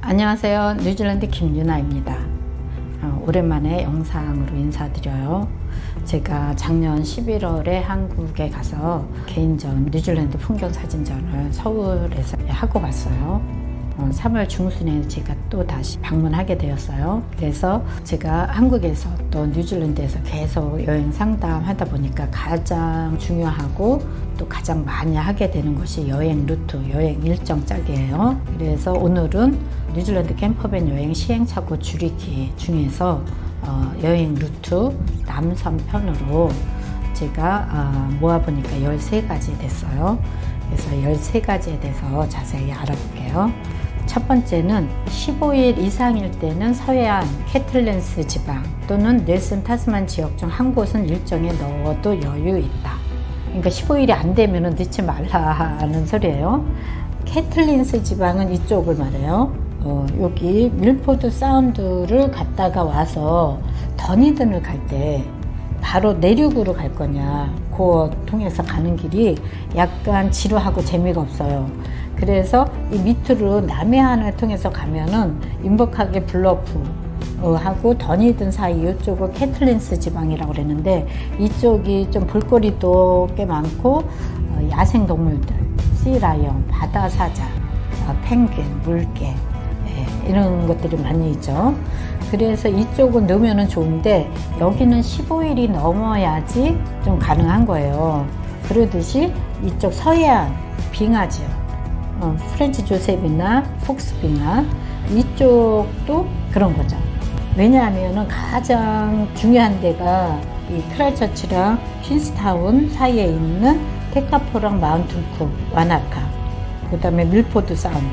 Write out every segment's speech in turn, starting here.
안녕하세요. 뉴질랜드 김유나입니다. 오랜만에 영상으로 인사드려요. 제가 작년 11월에 한국에 가서 개인전 뉴질랜드 풍경사진전을 서울에서 하고 갔어요. 3월 중순에 제가 또 다시 방문하게 되었어요. 그래서 제가 한국에서 또 뉴질랜드에서 계속 여행 상담하다 보니까 가장 중요하고 또 가장 많이 하게 되는 것이 여행 루트, 여행 일정 짝이에요. 그래서 오늘은 뉴질랜드 캠퍼밴 여행 시행착오 줄이기 중에서 여행 루트 남섬 편으로 제가 모아보니까 13가지 됐어요. 그래서 13가지에 대해서 자세히 알아볼게요. 첫 번째는 15일 이상일 때는 서해안 캐틀랜스 지방 또는 넬슨 타스만 지역 중 한 곳은 일정에 넣어도 여유 있다. 그러니까 15일이 안 되면 넣지 말라는 소리예요. 캐틀랜스 지방은 이쪽을 말해요. 여기 밀포드 사운드를 갔다가 와서 더니든을 갈 때 바로 내륙으로 갈 거냐, 그거 통해서 가는 길이 약간 지루하고 재미가 없어요. 그래서 이 밑으로 남해안을 통해서 가면은 인버카게 블러프 하고 더니든 사이 이쪽을 캐틀랜스 지방이라고 그랬는데, 이쪽이 좀 볼거리도 꽤 많고 야생 동물들, 씨라이언, 바다사자, 펭귄, 물개 이런 것들이 많이 있죠. 그래서 이쪽을 넣으면 좋은데 여기는 15일이 넘어야지 좀 가능한 거예요. 그러듯이 이쪽 서해안 빙하 지역, 프렌치 조셉이나 폭스 빙하 이쪽도 그런 거죠. 왜냐하면 가장 중요한 데가 이 크라이처치랑 퀸스타운 사이에 있는 테카포랑 마운틴 쿡, 와나카, 그 다음에 밀포드 사운드,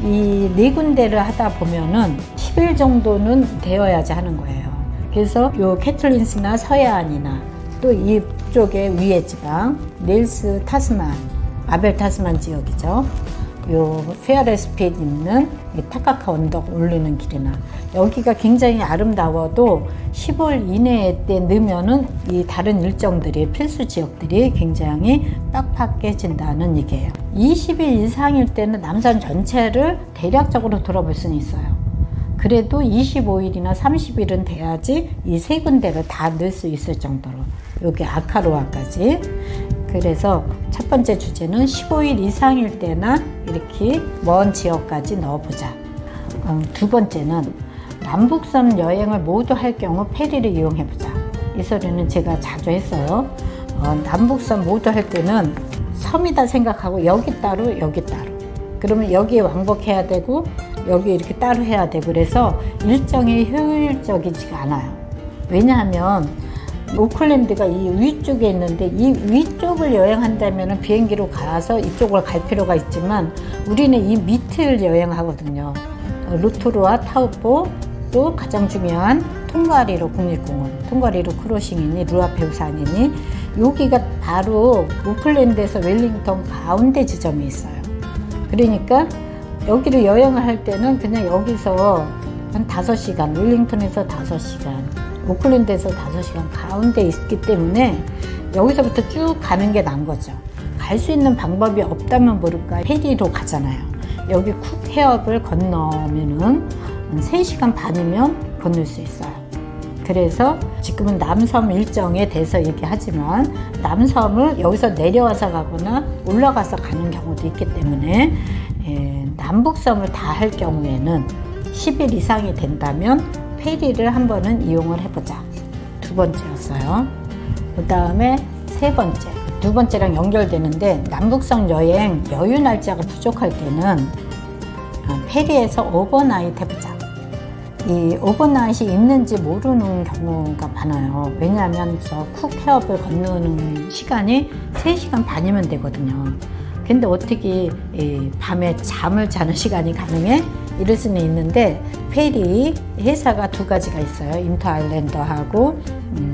이 네 군데를 하다 보면은 10일 정도는 되어야지 하는 거예요. 그래서 요 캐틀린스나 서해안이나 또 이쪽에 위에 지방 넬스 타스만, 아벨 타스만 지역이죠. 요 페어레스핏 있는 이 타카카 언덕 오르는 길이나 여기가 굉장히 아름다워도 10월 이내에 때 넣으면은 이 다른 일정들이, 필수 지역들이 굉장히 빡빡해진다는 얘기예요. 20일 이상일 때는 남섬 전체를 대략적으로 돌아볼 수는 있어요. 그래도 25일이나 30일은 돼야지 이 세 군데를 다 넣을 수 있을 정도로, 여기 아카로아까지. 그래서 첫 번째 주제는 15일 이상일 때나 이렇게 먼 지역까지 넣어보자. 두 번째는 남북섬 여행을 모두 할 경우 페리를 이용해보자. 이 소리는 제가 자주 했어요. 남북섬 모두 할 때는 섬이다 생각하고 여기 따로 여기 따로, 그러면 여기에 왕복해야 되고 여기 이렇게 따로 해야 되고, 그래서 일정이 효율적이지가 않아요. 왜냐하면 오클랜드가 이 위쪽에 있는데 이 위쪽을 여행한다면 비행기로 가서 이쪽을 갈 필요가 있지만 우리는 이 밑을 여행하거든요. 로토루아, 타우포, 또 가장 중요한 통가리로 국립공원, 통가리로 크로싱이니 루아페우산이니, 여기가 바로 오클랜드에서 웰링턴 가운데 지점에 있어요. 그러니까 여기를 여행을 할 때는 그냥 여기서 한 5시간, 웰링턴에서 5시간, 오클랜드에서 5시간 가운데 있기 때문에 여기서부터 쭉 가는 게 나은 거죠. 갈 수 있는 방법이 없다면 모를까 페리로 가잖아요. 여기 쿡 해협을 건너면은 3시간 반이면 건널 수 있어요. 그래서 지금은 남섬 일정에 대해서 얘기하지만 남섬을 여기서 내려와서 가거나 올라가서 가는 경우도 있기 때문에 남북섬을 다 할 경우에는 10일 이상이 된다면 페리를 한 번은 이용을 해보자. 두 번째였어요. 그 다음에 세 번째, 두 번째랑 연결되는데, 남북섬 여행 여유 날짜가 부족할 때는 페리에서 오버나잇 해보자. 이 오버나잇이 있는지 모르는 경우가 많아요. 왜냐하면 저 쿡 해협을 건너는 시간이 3시간 반이면 되거든요. 근데 어떻게 밤에 잠을 자는 시간이 가능해? 이럴 수는 있는데, 페리 회사가 2가지가 있어요. 인터 아일랜드하고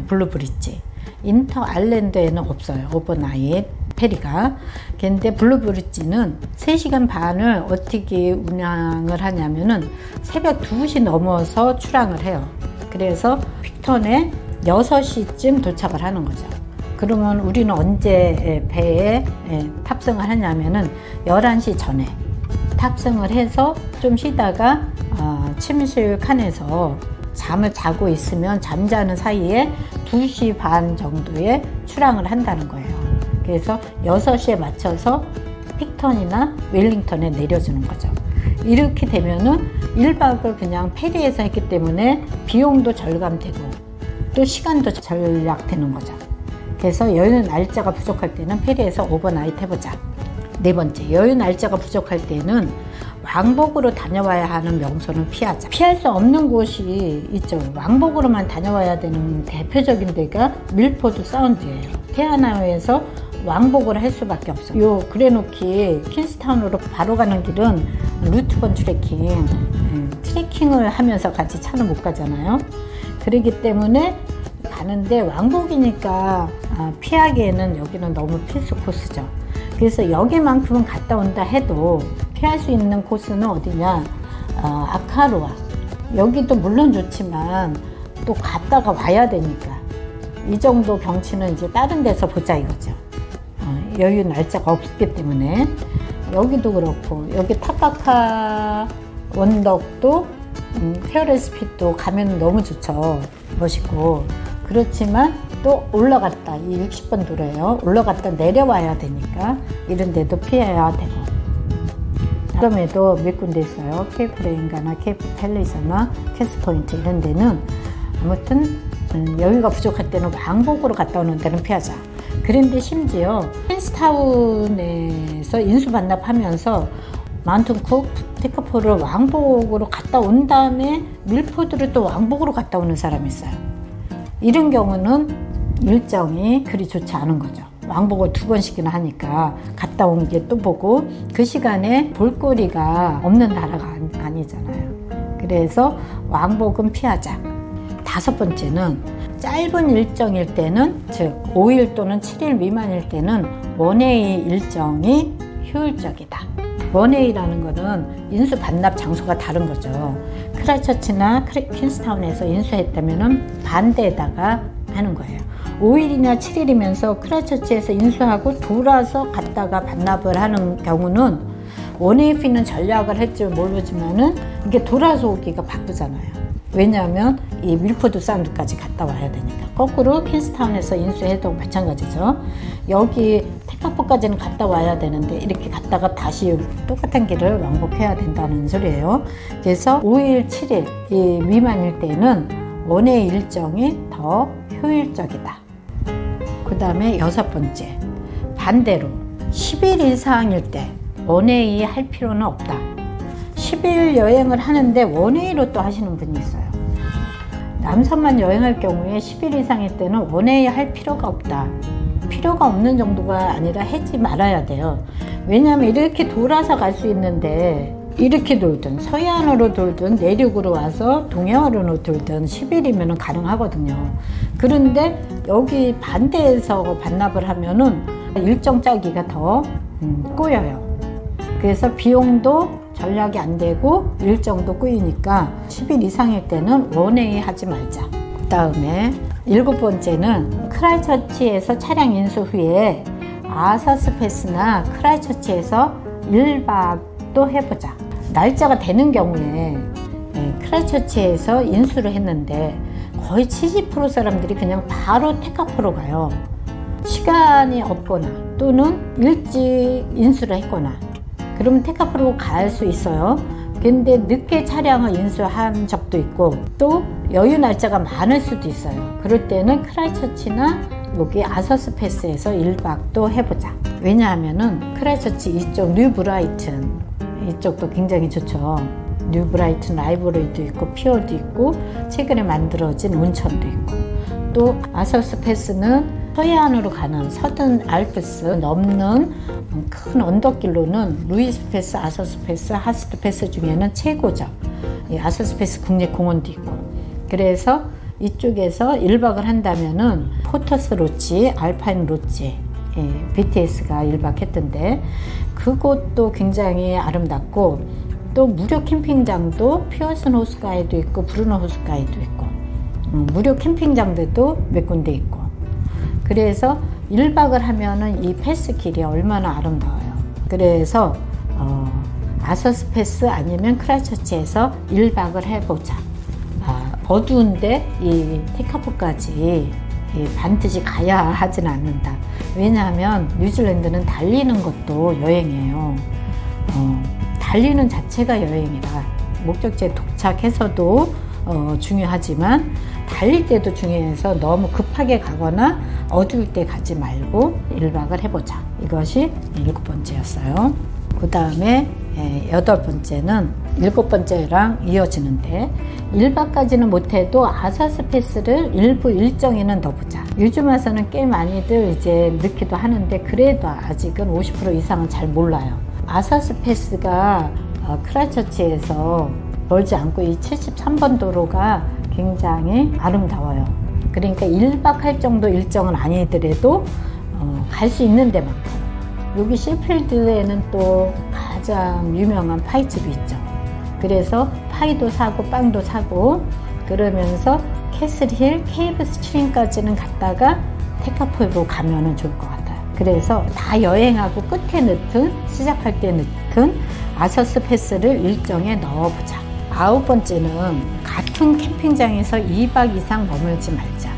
블루브릿지. 인터 아일랜드에는 없어요, 오버나잇 페리가. 근데 블루브릿지는 3시간 반을 어떻게 운항을 하냐면은 새벽 2시 넘어서 출항을 해요. 그래서 빅턴에 6시쯤 도착을 하는 거죠. 그러면 우리는 언제 배에 탑승을 하냐면은 11시 전에 탑승을 해서 좀 쉬다가 침실 칸에서 잠을 자고 있으면 잠자는 사이에 2시 반 정도에 출항을 한다는 거예요. 그래서 6시에 맞춰서 픽턴이나 웰링턴에 내려주는 거죠. 이렇게 되면은 1박을 그냥 페리에서 했기 때문에 비용도 절감되고 또 시간도 절약되는 거죠. 그래서 여유 날짜가 부족할 때는 페리에서 오버나잇 해보자. 네 번째, 여유 날짜가 부족할 때는 왕복으로 다녀와야 하는 명소는 피하자. 피할 수 없는 곳이 있죠. 왕복으로만 다녀와야 되는 대표적인 데가 밀포드 사운드예요. 테아나우에서 왕복을 할 수밖에 없어요. 요 그레노키 퀸스타운으로 바로 가는 길은 루트번 트레킹을 하면서 같이 차는 못 가잖아요. 그렇기 때문에 가는데 왕복이니까 피하기에는 여기는 너무 필수 코스죠. 그래서 여기만큼은 갔다 온다 해도 피할 수 있는 코스는 어디냐, 아카로아. 여기도 물론 좋지만 또 갔다가 와야 되니까 이 정도 경치는 이제 다른 데서 보자 이거죠. 여유 날짜가 없기 때문에. 여기도 그렇고 여기 타카카 원덕도 페어레스핏도 가면 너무 좋죠. 멋있고. 그렇지만 또 올라갔다, 이 60번 도로예요. 올라갔다 내려와야 되니까 이런 데도 피해야 되고. 그럼에도 몇 군데 있어요. 케이프 레인가나 케이프 팰리스나 캐스포인트 이런 데는 아무튼 여유가 부족할 때는 왕복으로 갔다 오는 데는 피하자. 그런데 심지어 퀸스타운에서 인수 반납하면서 마운틴쿡, 테카포를 왕복으로 갔다 온 다음에 밀포드를 또 왕복으로 갔다 오는 사람이 있어요. 이런 경우는 일정이 그리 좋지 않은 거죠. 왕복을 2번씩이나 하니까 갔다 온 게 또 보고 그 시간에 볼거리가 없는 나라가 아니잖아요. 그래서 왕복은 피하자. 5번째는 짧은 일정일 때는, 즉 5일 또는 7일 미만일 때는 원웨이 일정이 효율적이다. 원웨이라는 거는 인수 반납 장소가 다른 거죠. 크라이처치나 퀸스타운에서 인수했다면 반대에다가 하는 거예요. 5일이나 7일이면서 크라이처치에서 인수하고 돌아서 갔다가 반납을 하는 경우는 원웨이 피는 전략을 할지 모르지만은 이게 돌아서 오기가 바쁘잖아요. 왜냐하면 이 밀포드 사운드까지 갔다 와야 되니까. 거꾸로 퀸스타운에서 인수해도 마찬가지죠. 여기 테카포까지는 갔다 와야 되는데 이렇게 갔다가 다시 똑같은 길을 왕복해야 된다는 소리예요. 그래서 5일, 7일 이 미만일 때는 원웨이 일정이 더 효율적이다. 그 다음에 6번째, 반대로 10일 이상일 때 원웨이 할 필요는 없다. 10일 여행을 하는데 원웨이로 또 하시는 분이 있어요. 남섬만 여행할 경우에 10일 이상일 때는 원웨이 할 필요가 없다. 필요가 없는 정도가 아니라 하지 말아야 돼요. 왜냐하면 이렇게 돌아서 갈 수 있는데 이렇게 돌든 서해안으로 돌든 내륙으로 와서 동해안으로 돌든 10일이면 가능하거든요. 그런데 여기 반대에서 반납을 하면은 일정 짜기가 더 꼬여요. 그래서 비용도 전략이 안 되고 일정도 꼬이니까 10일 이상일 때는 원웨이 하지 말자. 그 다음에 7번째는 크라이처치에서 차량 인수 후에 아서스 패스나 크라이처치에서 1박도 해보자. 날짜가 되는 경우에 크라이처치에서 인수를 했는데 거의 70% 사람들이 그냥 바로 테카포로 가요. 시간이 없거나 또는 일찍 인수를 했거나 그러면 테카포로 갈 수 있어요. 근데 늦게 차량을 인수한 적도 있고 또 여유 날짜가 많을 수도 있어요. 그럴 때는 크라이처치나 여기 아서스 패스에서 1박도 해보자. 왜냐하면은 크라이처치 이쪽 뉴브라이튼 이쪽도 굉장히 좋죠. 뉴브라이튼 라이브러리도 있고 피어도 있고 최근에 만들어진 온천도 있고 또 아서스 패스는 서해안으로 가는 서든 알프스 넘는 큰 언덕길로는 루이스 패스, 아서스 패스, 하스트 패스 중에는 최고죠. 이 아서스 패스 국립공원도 있고 그래서 이쪽에서 1박을 한다면은 포터스 로치, 알파인 로치 BTS가 1박 했던데 그곳도 굉장히 아름답고 또 무료 캠핑장도 피어슨 호숫가에도 있고 브루너 호숫가에도 있고 무료 캠핑장들도 몇 군데 있고 그래서 1박을 하면은 이 패스 길이 얼마나 아름다워요. 그래서 아서스페스 아니면 크라이처치에서 1박을 해보자. 어두운데 이 테카포까지 반드시 가야 하진 않는다. 왜냐하면 뉴질랜드는 달리는 것도 여행이에요. 달리는 자체가 여행이라 목적지에 도착해서도 중요하지만 달릴 때도 중요해서 너무 급하게 가거나 어두울 때 가지 말고 1박을 해보자. 이것이 7번째였어요. 그 다음에 8번째는 7번째랑 이어지는데 1박까지는 못해도 아서스페스를 일부 일정에는 넣어보자. 요즘 와서는 꽤 많이들 이제 넣기도 하는데 그래도 아직은 50% 이상은 잘 몰라요. 아서스페스가 크라이처치에서 멀지 않고 이 73번 도로가 굉장히 아름다워요. 그러니까 1박 할 정도 일정은 아니더라도 갈 수 있는 데만큼. 여기 시필드에는 또 가장 유명한 파이집이 있죠. 그래서 파이도 사고 빵도 사고 그러면서 캐슬힐, 케이브 스트림까지는 갔다가 테카포로 가면은 좋을 것 같아요. 그래서 다 여행하고 끝에 넣든 시작할 때 넣든 아서스페스를 일정에 넣어보자. 9번째는 같은 캠핑장에서 2박 이상 머물지 말자.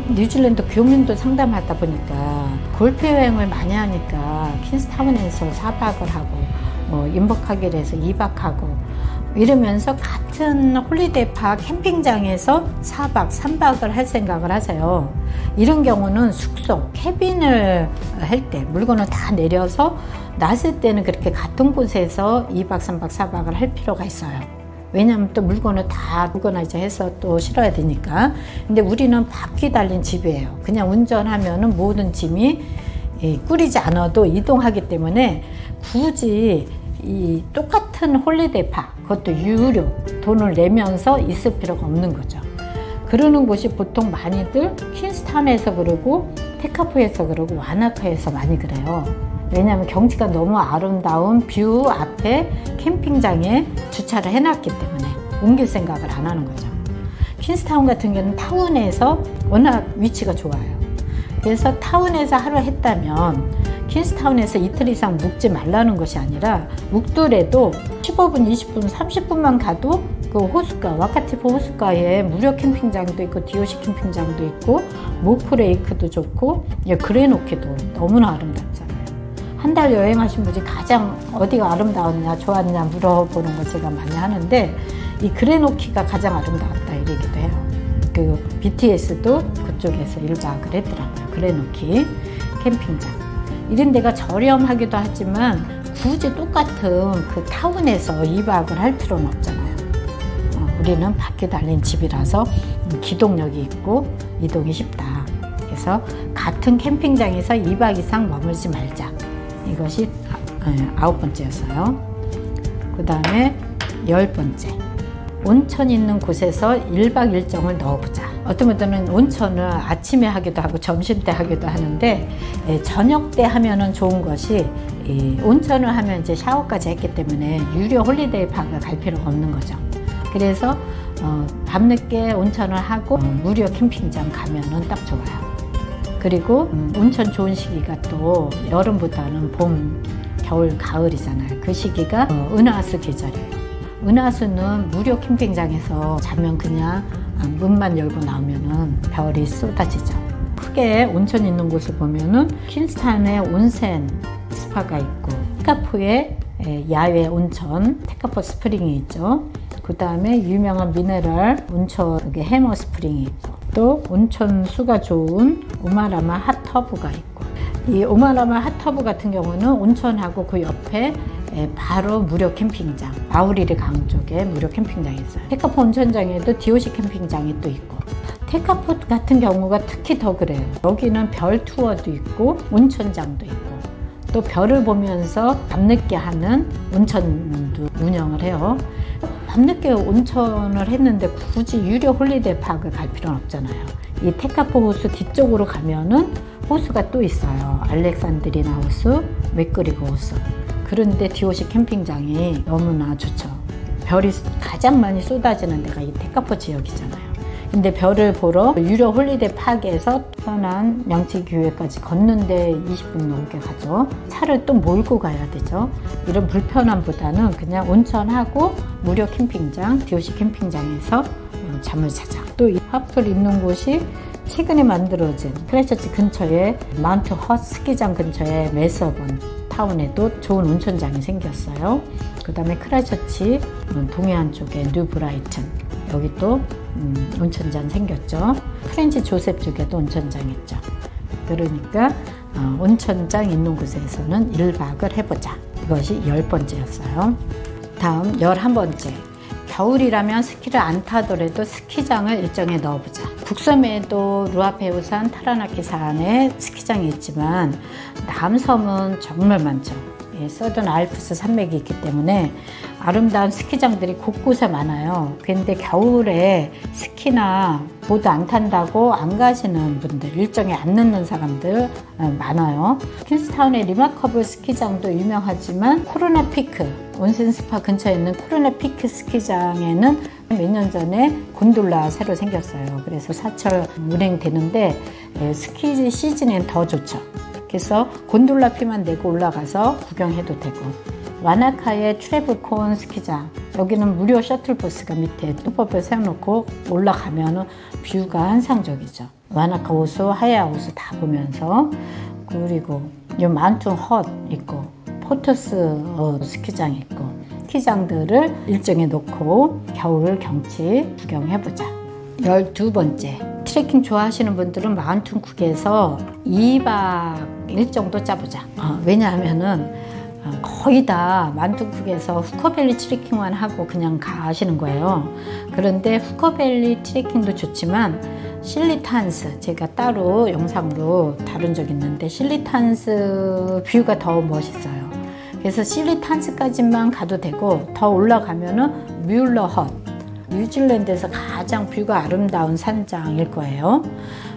뉴질랜드 교민도 상담하다 보니까 골프 여행을 많이 하니까 퀸스타운에서 4박을 하고 인버카길에서 2박하고 이러면서 같은 홀리데이파크 캠핑장에서 4박, 3박을 할 생각을 하세요. 이런 경우는 숙소, 캐빈을 할 때 물건을 다 내려서 놨을 때는 그렇게 같은 곳에서 2박, 3박, 4박을 할 필요가 있어요. 왜냐면 또 물건을 다 오거나이저 해서 또 실어야 되니까. 근데 우리는 바퀴 달린 집이에요. 그냥 운전하면은 모든 짐이 꾸리지 않아도 이동하기 때문에 굳이 이 똑같은 홀리데이파크, 그것도 유료 돈을 내면서 있을 필요가 없는 거죠. 그러는 곳이 보통 많이들 퀸스타운에서 그러고 테카포에서 그러고 와나카에서 많이 그래요. 왜냐하면 경치가 너무 아름다운 뷰 앞에 캠핑장에 주차를 해놨기 때문에 옮길 생각을 안 하는 거죠. 퀸스타운 같은 경우는 타운에서 워낙 위치가 좋아요. 그래서 타운에서 하루 했다면 퀸스타운에서 이틀 이상 묵지 말라는 것이 아니라 묵더라도 15분, 20분, 30분만 가도 그 호숫가, 와카티포 호숫가에 무료 캠핑장도 있고 DOC 캠핑장도 있고 모프레이크도 좋고 그레노키도 너무나 아름답잖아요. 한 달 여행하신 분이 가장 어디가 아름다웠냐 좋았냐 물어보는 거 제가 많이 하는데 이 그레노키가 가장 아름다웠다 이러기도 해요. 그 BTS도 그쪽에서 1박을 했더라고요. 그레노키 캠핑장. 이런 데가 저렴하기도 하지만 굳이 똑같은 그 타운에서 2박을 할 필요는 없잖아요. 우리는 바퀴 달린 집이라서 기동력이 있고 이동이 쉽다. 그래서 같은 캠핑장에서 2박 이상 머물지 말자. 이것이 9번째였어요. 그 다음에 10번째. 온천 있는 곳에서 1박 일정을 넣어보자. 어떤 분들은 온천을 아침에 하기도 하고 점심 때 하기도 하는데 저녁 때 하면은 좋은 것이 온천을 하면 이제 샤워까지 했기 때문에 유료 홀리데이 파크를 갈 필요가 없는 거죠. 그래서 밤늦게 온천을 하고 무료 캠핑장 가면은 딱 좋아요. 그리고 온천 좋은 시기가 또 여름보다는 봄, 겨울, 가을이잖아요. 그 시기가 은하수 계절이에요. 은하수는 무료 캠핑장에서 자면 그냥 문만 열고 나오면은 별이 쏟아지죠. 크게 온천 있는 곳을 보면은 퀸스타운에 온센 스파가 있고 테카포에 야외 온천 테카포 스프링이 있죠. 그 다음에 유명한 미네랄 온천 해머 스프링이 있고 또 온천 수가 좋은 오마라마 핫터브가 있고 이 오마라마 핫터브 같은 경우는 온천하고 그 옆에 바로 무료 캠핑장 마우리르 강 쪽에 무료 캠핑장이 있어요. 테카포 온천장에도 DOC 캠핑장이 또 있고 테카포 같은 경우가 특히 더 그래요. 여기는 별 투어도 있고 온천장도 있고 또 별을 보면서 밤늦게 하는 온천도 운영을 해요. 밤늦게 온천을 했는데 굳이 유료 홀리데이 파크를 갈 필요는 없잖아요. 이 테카포 호수 뒤쪽으로 가면은 호수가 또 있어요. 알렉산드리나 호수, 맥그리거 호수. 그런데 DOC 캠핑장이 너무나 좋죠. 별이 가장 많이 쏟아지는 데가 이 테카포 지역이잖아요. 근데 별을 보러 유료 홀리데이 파크에서 편한 양치교회까지 걷는데 20분 넘게 가죠. 차를 또 몰고 가야 되죠. 이런 불편함보다는 그냥 온천하고 무료 캠핑장, DOC 캠핑장에서 잠을 자자. 또 이 화풀 있는 곳이 최근에 만들어진 크라이처치 근처에 마운트 헛 스키장 근처에 멜서본 타운에도 좋은 온천장이 생겼어요. 그 다음에 크라이처치 동해안 쪽에 뉴 브라이튼 여기 또 온천장 생겼죠. 프렌치 조셉 쪽에도 온천장 있죠. 그러니까 온천장 있는 곳에서는 1박을 해보자. 이것이 10번째였어요. 다음 11번째. 겨울이라면 스키를 안 타더라도 스키장을 일정에 넣어보자. 북섬에도 루아페우산, 타라나키산에 스키장이 있지만 남섬은 정말 많죠. 서던 알프스 산맥이 있기 때문에 아름다운 스키장들이 곳곳에 많아요. 그런데 겨울에 스키나 보드 안 탄다고 안 가시는 분들, 일정에 안 넣는 사람들 많아요. 퀸스타운의 리마커블 스키장도 유명하지만 코로나 피크, 온센 스파 근처에 있는 코로나 피크 스키장에는 몇 년 전에 곤돌라 새로 생겼어요. 그래서 사철 운행되는데 스키 시즌엔 더 좋죠. 그래서 곤돌라 피만 내고 올라가서 구경해도 되고, 와나카의 트래블콘 스키장, 여기는 무료 셔틀버스가 밑에 뚜껑을 세워놓고 올라가면 뷰가 환상적이죠. 와나카 호수, 하야 호수 다 보면서. 그리고 요 마운틴 헛 있고 포터스 스키장 있고, 스키장들을 일정에 놓고 겨울 경치 구경해보자. 12번째. 트레킹 좋아하시는 분들은 마운틴 쿡에서 2박 일정도 짜보자. 왜냐하면은 거의 다 마운틴 쿡에서 후커밸리 트레킹만 하고 그냥 가시는 거예요. 그런데 후커밸리 트레킹도 좋지만 실리탄스, 제가 따로 영상으로 다룬 적 있는데 실리탄스 뷰가 더 멋있어요. 그래서 실리탄스까지만 가도 되고, 더 올라가면은 뮬러 헛, 뉴질랜드에서 가장 뷰가 아름다운 산장일 거예요.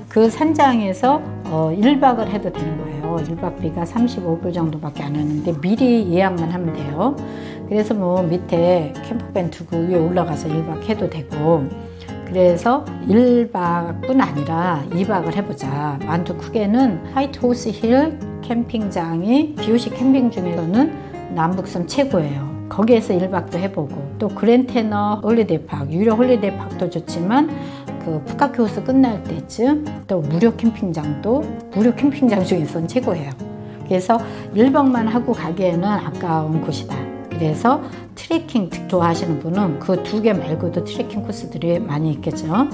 그 산장에서 1박을 해도 되는 거예요. 1박비가 35불 정도밖에 안 하는데 미리 예약만 하면 돼요. 그래서 뭐 밑에 캠퍼밴 두고 위에 올라가서 1박 해도 되고, 그래서 1박뿐 아니라 2박을 해보자. 마운틴 쿡에는 화이트 호스 힐 캠핑장이 DOC 캠핑 중에서는 남북섬 최고예요. 거기에서 1박도 해보고, 또 그랜테너 홀리데이 파크, 유료 홀리데이 파크도 좋지만 그 푸카케 호수 끝날 때쯤 또 무료 캠핑장도 무료 캠핑장 중에서는 최고예요. 그래서 1박만 하고 가기에는 아까운 곳이다. 그래서 트레킹 좋아하시는 분은 그 2개 말고도 트레킹 코스들이 많이 있겠죠.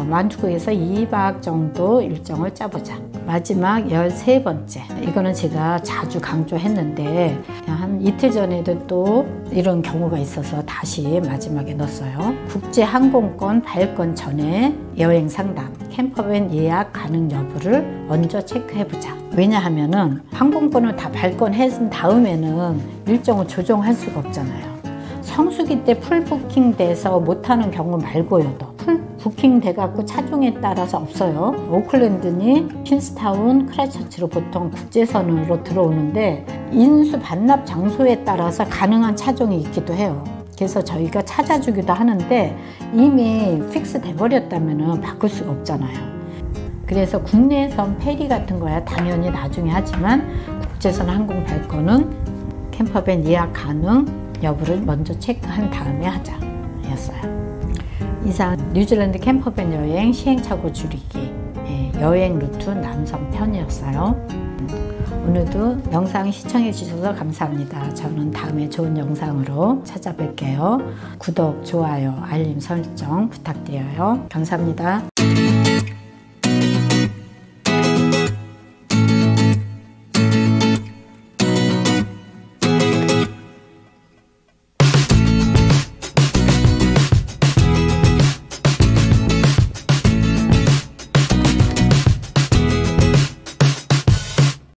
만주국에서 2박 정도 일정을 짜보자. 마지막 13번째. 이거는 제가 자주 강조했는데 한 이틀 전에도 또 이런 경우가 있어서 다시 마지막에 넣었어요. 국제항공권 발권 전에 여행 상담, 캠퍼밴 예약 가능 여부를 먼저 체크해보자. 왜냐하면은 항공권을 다 발권한 다음에는 일정을 조정할 수가 없잖아요. 성수기 때 풀 부킹 돼서 못하는 경우 말고요도 풀 부킹 돼갖고 차종에 따라서 없어요. 오클랜드니 퀸스타운, 크라이처치로 보통 국제선으로 들어오는데 인수 반납 장소에 따라서 가능한 차종이 있기도 해요. 그래서 저희가 찾아주기도 하는데 이미 픽스 돼버렸다면 바꿀 수가 없잖아요. 그래서 국내선 페리 같은 거야 당연히 나중에 하지만 국제선 항공 발권은 캠퍼밴 예약 가능 여부를 먼저 체크한 다음에 하자 였어요. 이상 뉴질랜드 캠퍼밴 여행 시행착오 줄이기 여행 루트 남섬 편이었어요. 오늘도 영상 시청해 주셔서 감사합니다. 저는 다음에 좋은 영상으로 찾아뵐게요. 구독, 좋아요, 알림 설정 부탁드려요. 감사합니다.